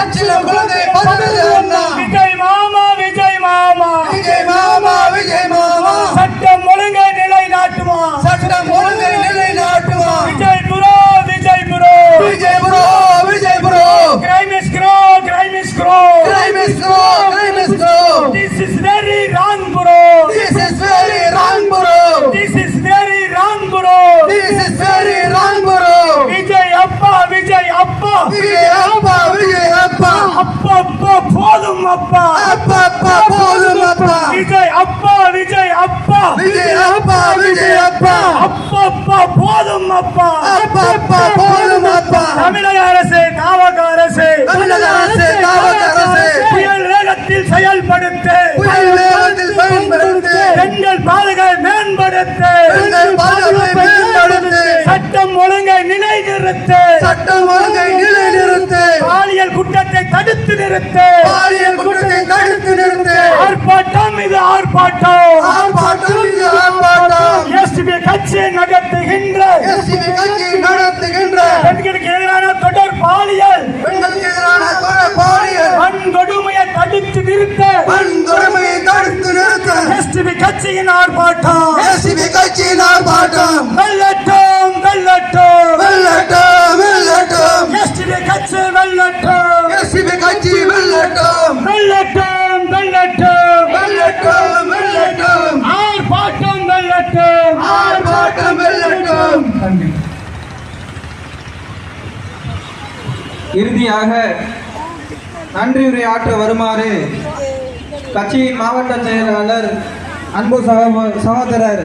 பச்சிளம் குழந்தை பதறது அண்ணா. விஜய் மாமா விஜய் மாமா விஜய் மாமா விஜய் மாமா சட்டம் ஒழுங்கை நிலைநாட்டுமா சட்டம் ஒழுங்கை நிலைநாட்டுமா. Vijay bro Vijay bro Vijay bro Vijay bro. crime is grow crime is grow Crime is grow, crime is grow. this is very wrong bro This is very wrong bro. this is very wrong bro This is very wrong bro. Vijay அப்பா விஜய் அப்பா விஜய் அப்பா விஜய் அப்பா. அப்பா அப்பா போதும் அப்பா அப்பா அப்பா போதும் அப்பா. விஜய் அப்பா விஜய் அப்பா விஜய் அப்பா விஜய் அப்பா. அப்பா அப்பா போதும் அப்பா அப்பா அப்பா போதும் அப்பா. தமிழக அரசு தாவக அரசு தமிழக அரசு தாவக அரசு புயல் வேகத்தில் செயல்படுத்து புயல் வேகத்தில் பயன்படுத்து. பெண்கள் பாதுகாப்பை மேம்படுத்து பெண்கள் பாதுகாப்பை மேம்படுத்து. சட்டம் ஒழுங்கை நிலைநிறுத்து சட்டம் ஒழுங்கை நிலைநிறுத்து. பாலியல் குற்றத்தை தடுத்து நிறுத்து பாலியல் குற்றத்தை தடுத்து நிறுத்து. ஆர்ப்பாட்டம் இது ஆர்ப்பாட்டம் ஆர்ப்பாட்டம் இது ஆர்ப்பாட்டம். எஸ்டிபி கட்சி நடத்துகின்ற எஸ்டிபி கட்சி நடத்துகின்ற பெண்களுக்கு எதிரான தொடர் பாலியல் பெண்களுக்கு எதிரான தொடர் பாலியல் வன்கொடுமையை தடுத்து நிறுத்த வன்கொடுமையை தடுத்து நிறுத்த எஸ்டிபி கட்சியின் ஆர்ப்பாட்டம் எஸ்டிபி கட்சியின் ஆர்ப்பாட்டம். வெல்லட்டும் வெல்லட்டும் வெல்லட்டும் வெல்லட்டும். எஸ்டிபி கட்சி வெல்லட்டும் எஸ்டிபி கட்சி வெல்லட்டும். வெல்லட்டும் வெல்லட்டும் வெல்லட்டும் வெல்லட்டும். ஆர்ப்பாட்டம் வெல்லட்டும் ஆர்ப்பாட்டம் வெல்லட்டும். இறுதியாக நன்றியுரை ஆற்ற வருமாறு கட்சியின் மாவட்ட செயலாளர் அன்பு சகோதரர்